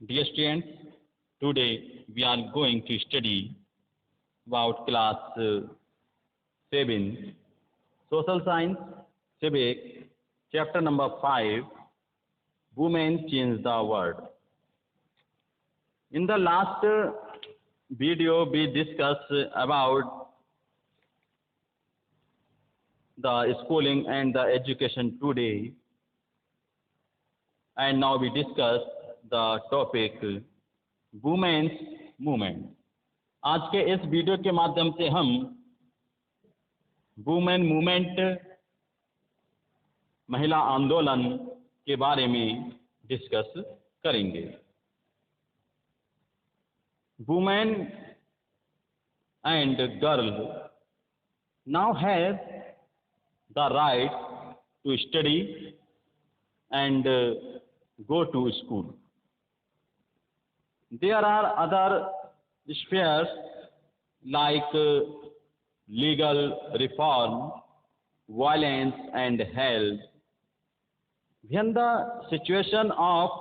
Dear students, today we are going to study about class 7, Social Science, Civic, chapter number 5, Women Change the World. In the last video, we discussed about the schooling and the education today, and now we discuss the topic women's movement. आज के इस video के माध्यम से हम women movement, महिला आंदोलन के बारे में डिस्कस करेंगे। Women and girl now have the right to study and go to school. There are other spheres like legal reform, violence and health. When the situation of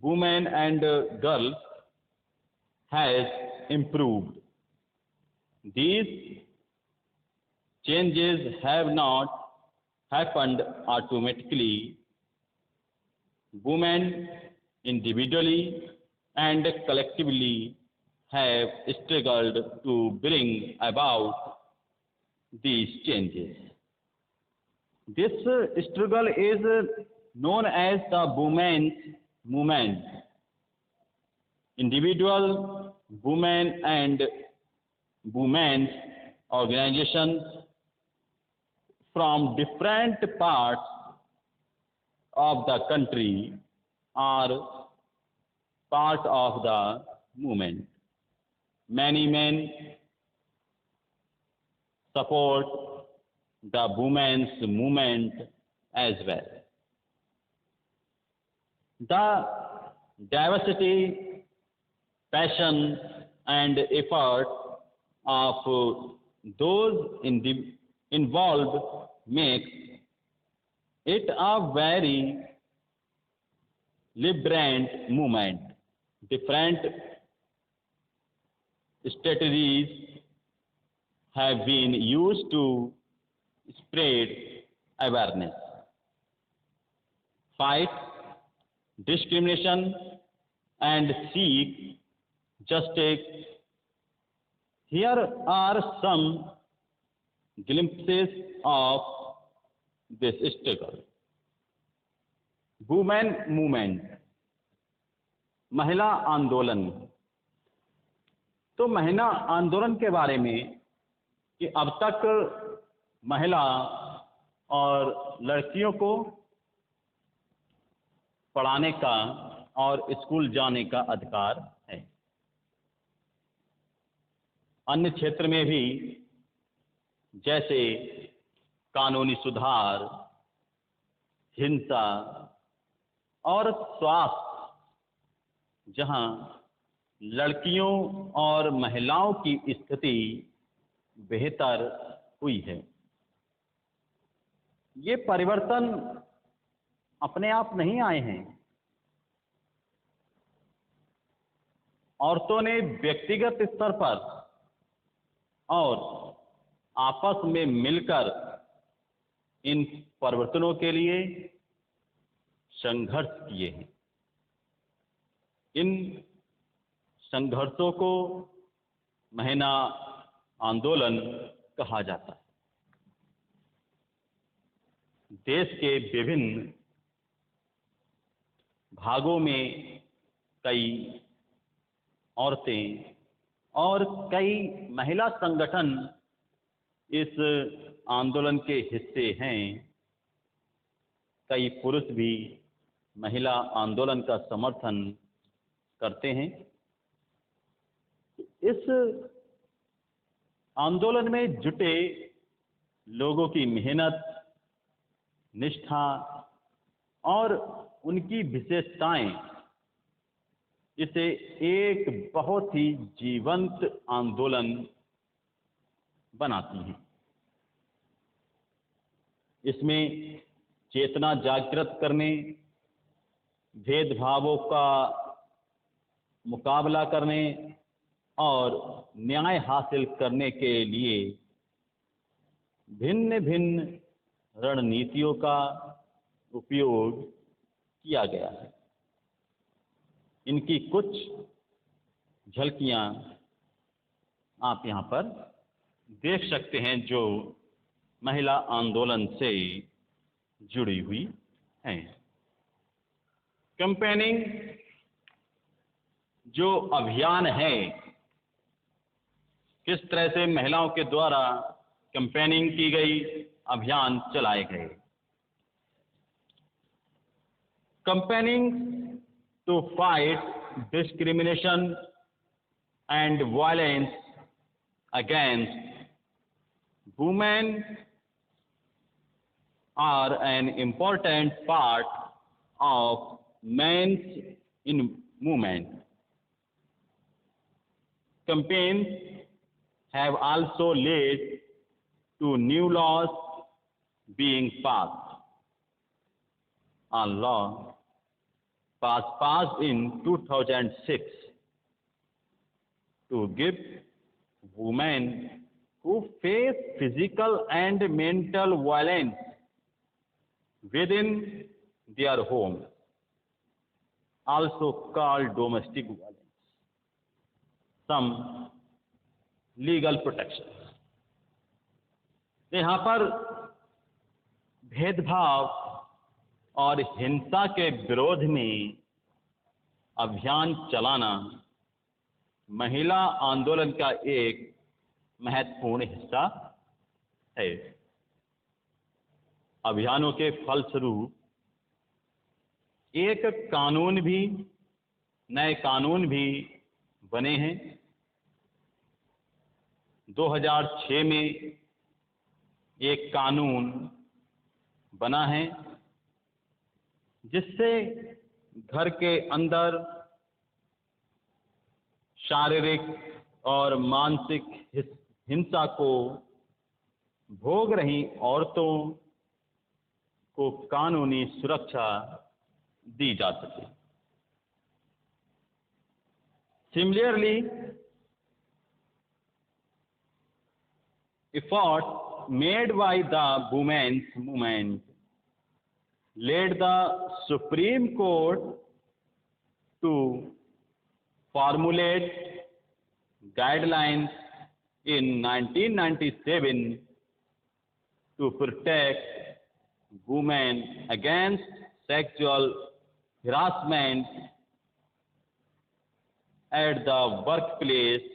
women and girls has improved, these changes have not happened automatically. Women individually and collectively have struggled to bring about these changes. This struggle is known as the women's movement. Individual women and women's organizations from different parts of the country are part of the movement. Many men support the women's movement as well. The diversity, passion and effort of those involved makes it a very vibrant movement. Different strategies have been used to spread awareness, fight discrimination and seek justice. Here are some glimpses of this struggle. Women movement, महिला आंदोलन। तो महिला आंदोलन के बारे में कि अब तक महिला और लड़कियों को पढ़ाने का और स्कूल जाने का अधिकार है। अन्य क्षेत्र में भी जैसे कानूनी सुधार, हिंसा और स्वास्थ्य, जहां लड़कियों और महिलाओं की स्थिति बेहतर हुई है। ये परिवर्तन अपने आप नहीं आए हैं। औरतों ने व्यक्तिगत स्तर पर और आपस में मिलकर इन परिवर्तनों के लिए संघर्ष किए हैं। इन संघर्षों को महिला आंदोलन कहा जाता है। देश के विभिन्न भागों में कई औरतें और कई महिला संगठन इस आंदोलन के हिस्से हैं। कई पुरुष भी महिला आंदोलन का समर्थन करते हैं। इस आंदोलन में जुटे लोगों की मेहनत, निष्ठा और उनकी विशेषताएं इसे एक बहुत ही जीवंत आंदोलन बनाती हैं। इसमें चेतना जागृत करने, भेदभावों का मुकाबला करने और न्याय हासिल करने के लिए भिन्न भिन्न रणनीतियों का उपयोग किया गया है। इनकी कुछ झलकियां आप यहाँ पर देख सकते हैं जो महिला आंदोलन से जुड़ी हुई हैं। कैंपेनिंग जो अभियान है, किस तरह से महिलाओं के द्वारा कैंपेनिंग की गई, अभियान चलाए गए। Campaigning to fight discrimination and violence against women are an important part of men's in movement. Campaigns have also led to new laws being passed. A law was passed in 2006 to give women who face physical and mental violence within their home, also called domestic violence, some legal protection. यहाँ पर भेदभाव और हिंसा के विरोध में अभियान चलाना महिला आंदोलन का एक महत्वपूर्ण हिस्सा है। अभियानों के फलस्वरूप नए कानून भी बने हैं। 2006 में एक कानून बना है जिससे घर के अंदर शारीरिक और मानसिक हिंसा को भोग रही औरतों को कानूनी सुरक्षा दी जा सके। Similarly, efforts made by the women's movement led the Supreme Court to formulate guidelines in 1997 to protect women against sexual harassment at the workplace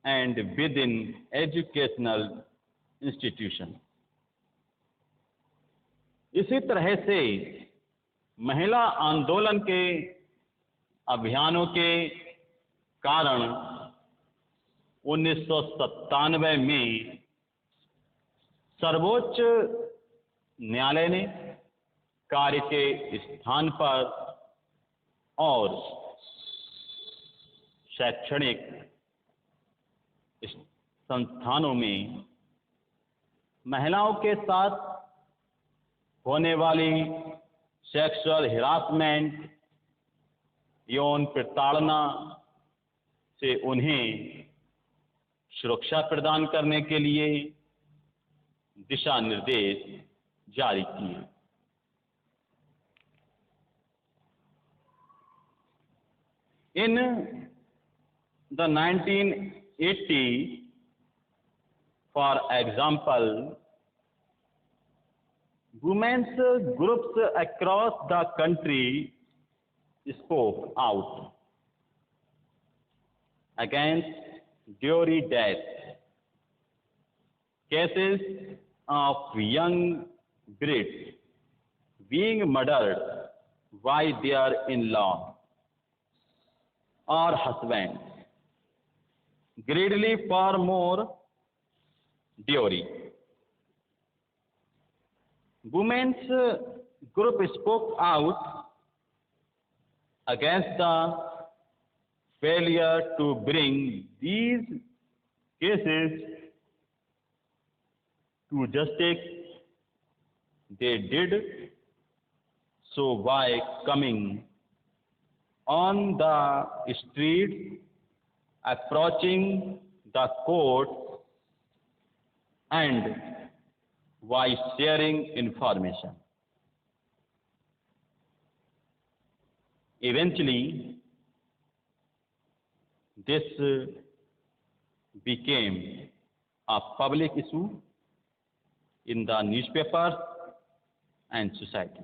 and within educational institutions. इसी तरह से महिला आंदोलन के अभियानों के कारण 1997 में सर्वोच्च न्यायालय ने कार्य के स्थान पर और शैक्षणिक संस्थानों में महिलाओं के साथ होने वाली सेक्सुअल हिरासमेंट, यौन प्रताड़ना से उन्हें सुरक्षा प्रदान करने के लिए दिशा निर्देश जारी किए। In the 1980, for example, women's groups across the country spoke out against dowry death, cases of young brides being murdered by their in-law or husband, greedily for more dowry. Women's group spoke out against the failure to bring these cases to justice. They did so by coming on the streets, approaching the court, and by sharing information. Eventually, this became a public issue in the newspapers and society.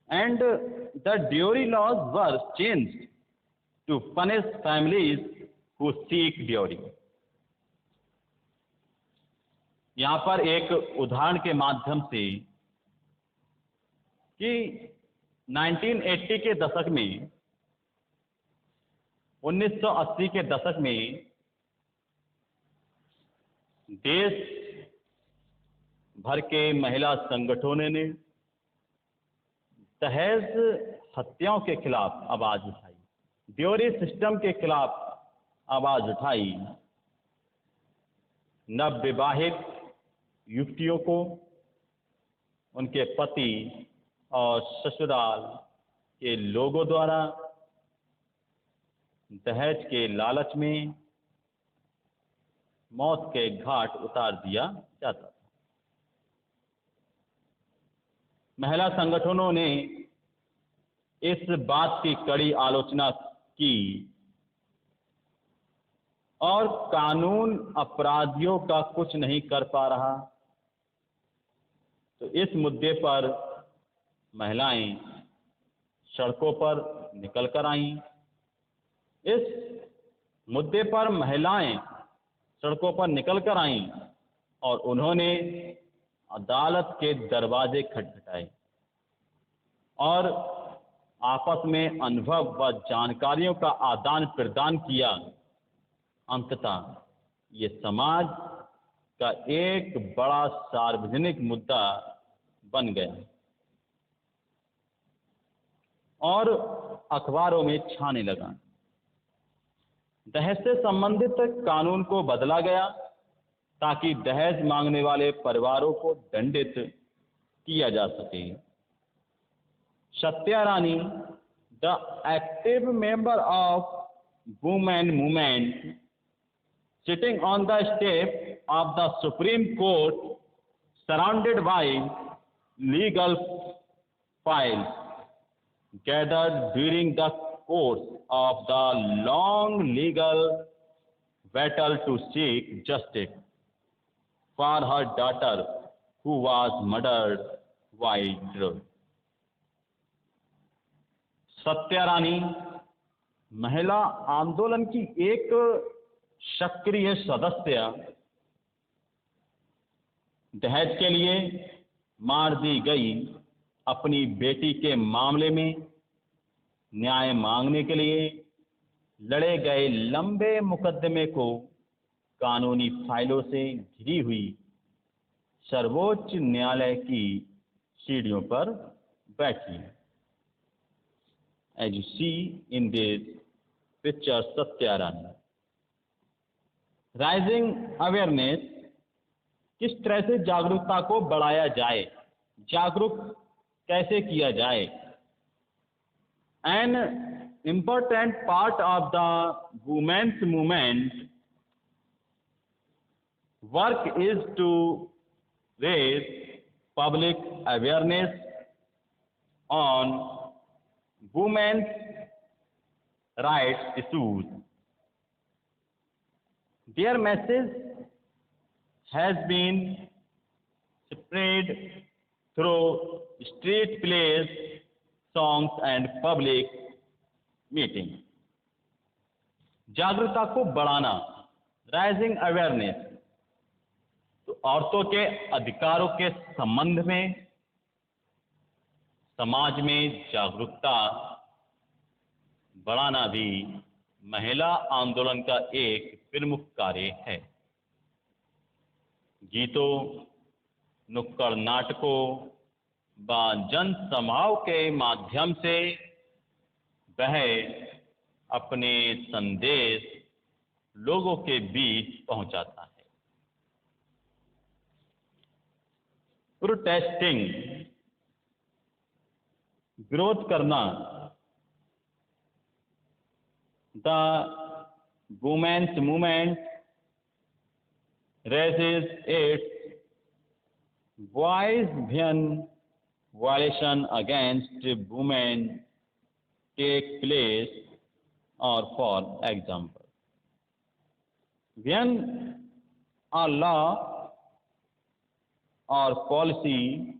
And the dowry laws were changed to punish families who seek dowry. यहाँ पर एक उदाहरण के माध्यम से कि 1980 के दशक में, 1980 के दशक में देश भर के महिला संगठनों ने दहेज हत्याओं के खिलाफ आवाज उठाई, ड्योरी सिस्टम के खिलाफ आवाज उठाई। नवविवाहित युवतियों को उनके पति और ससुराल के लोगों द्वारा दहेज के लालच में मौत के घाट उतार दिया जाता था। महिला संगठनों ने इस बात की कड़ी आलोचना की और कानून अपराधियों का कुछ नहीं कर पा रहा, तो इस मुद्दे पर महिलाएं सड़कों पर निकल कर आईं। इस मुद्दे पर महिलाएं सड़कों पर निकल कर आईं और उन्होंने अदालत के दरवाजे खटखटाए और आपस में अनुभव व जानकारियों का आदान प्रदान किया। अंततः ये समाज का एक बड़ा सार्वजनिक मुद्दा बन गया और अखबारों में छाने लगा। दहेज से संबंधित कानून को बदला गया ताकि दहेज मांगने वाले परिवारों को दंडित किया जा सके। Satya Rani, the active member of women movement, sitting on the step of the Supreme Court, surrounded by legal files gathered during the course of the long legal battle to seek justice for her daughter who was murdered by drug. Satya Rani महिला आंदोलन की एक सक्रिय सदस्य दहेज के लिए मार दी गई अपनी बेटी के मामले में न्याय मांगने के लिए लड़े गए लंबे मुकदमे को कानूनी फाइलों से घिरी हुई सर्वोच्च न्यायालय की सीढ़ियों पर बैठी। As you see in this picture, Satya Rani. Rising awareness, किस तरह से जागरूकता को बढ़ाया जाए, जागरूक कैसे किया जाए। An important part of the women's movement work is to raise public awareness on women's rights issues. Their message has been spread through street plays, songs and public meetings. जागरूकता को बढ़ाना, राइजिंग अवेयरनेस, तो औरतों के अधिकारों के संबंध में समाज में जागरूकता बढ़ाना भी महिला आंदोलन का एक प्रमुख कार्य है। गीतों, नुक्कड़ नाटकों व जनसभाओं के माध्यम से वह अपने संदेश लोगों के बीच पहुंचाता है। प्रोटेस्टिंग, विरोध करना, the women's movement raises its voice when violation against women take place, or for example, when a law or policy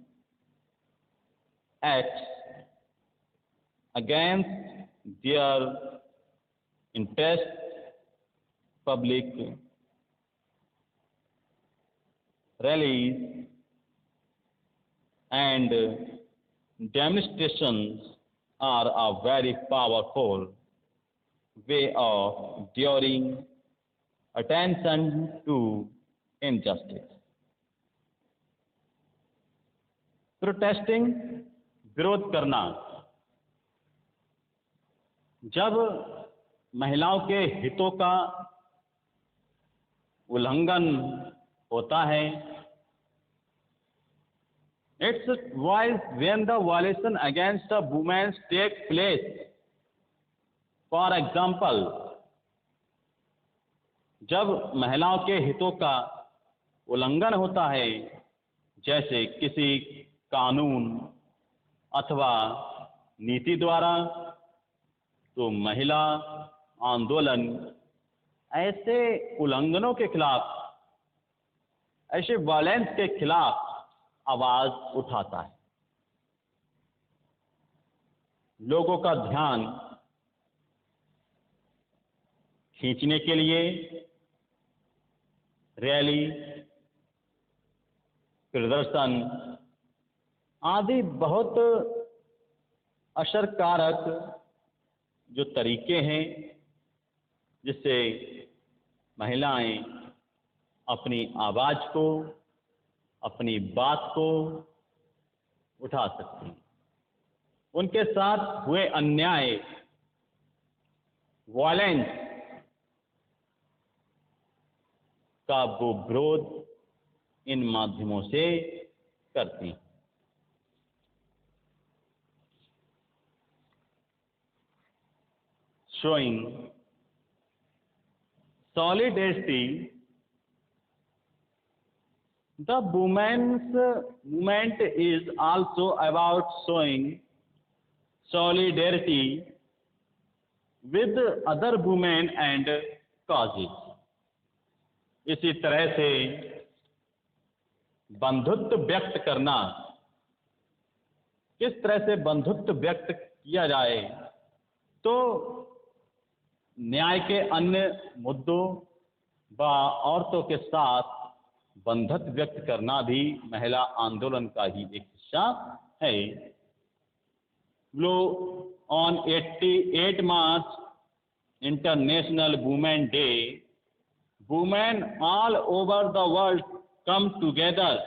acts against their interest, public rallies and demonstrations are a very powerful way of drawing attention to injustice. Protesting, विरोध करना, जब महिलाओं के हितों का उल्लंघन होता है, its voice when the violation against the women take place. For example, जब महिलाओं के हितों का उल्लंघन होता है, जैसे किसी कानून अथवा नीति द्वारा, तो महिला आंदोलन ऐसे उल्लंघनों के खिलाफ, ऐसे वायलेंस के खिलाफ आवाज उठाता है। लोगों का ध्यान खींचने के लिए रैली, प्रदर्शन आदि बहुत असरकारक जो तरीके हैं जिससे महिलाएं अपनी आवाज को, अपनी बात को उठा सकती हैं। उनके साथ हुए अन्याय, वायलेंस का वो विरोध इन माध्यमों से करती हैं। Showing solidarity, the women's movement is also about showing solidarity with other women and causes. इसी तरह से बंधुत्व व्यक्त करना, किस तरह से बंधुत्व व्यक्त किया जाए, तो न्याय के अन्य मुद्दों व औरतों के साथ बंधुत्व व्यक्त करना भी महिला आंदोलन का ही एक हिस्सा है। On 88 March, International Women Day, women all over the world come together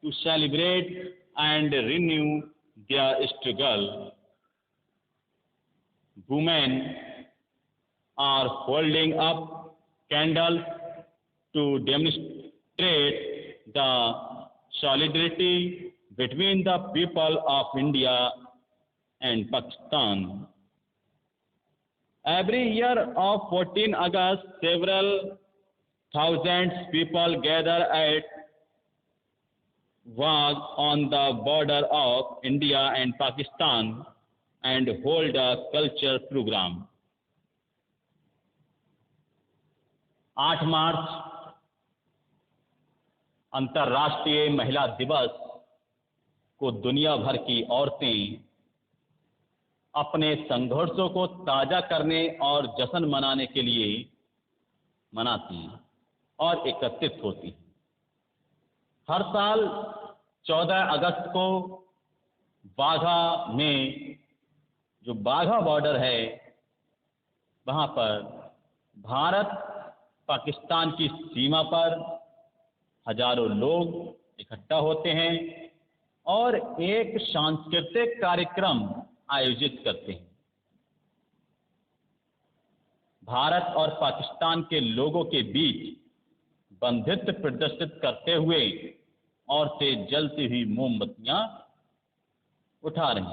to celebrate and renew their struggle. Women are holding up candles to demonstrate the solidarity between the people of India and Pakistan. Every year of 14 August, several thousands people gather at Wagh on the border of India and Pakistan and hold a culture program. 8 मार्च अंतर्राष्ट्रीय महिला दिवस को दुनिया भर की औरतें अपने संघर्षों को ताजा करने और जश्न मनाने के लिए मनाती हैं और एकत्रित होती हैं। हर साल 14 अगस्त को बाघा में, जो बाघा बॉर्डर है, वहां पर भारत पाकिस्तान की सीमा पर हजारों लोग इकट्ठा होते हैं और एक सांस्कृतिक कार्यक्रम आयोजित करते हैं। भारत और पाकिस्तान के लोगों के बीच बंधुत्व प्रदर्शित करते हुए औरतें जलती हुई मोमबत्तियां उठा रही हैं।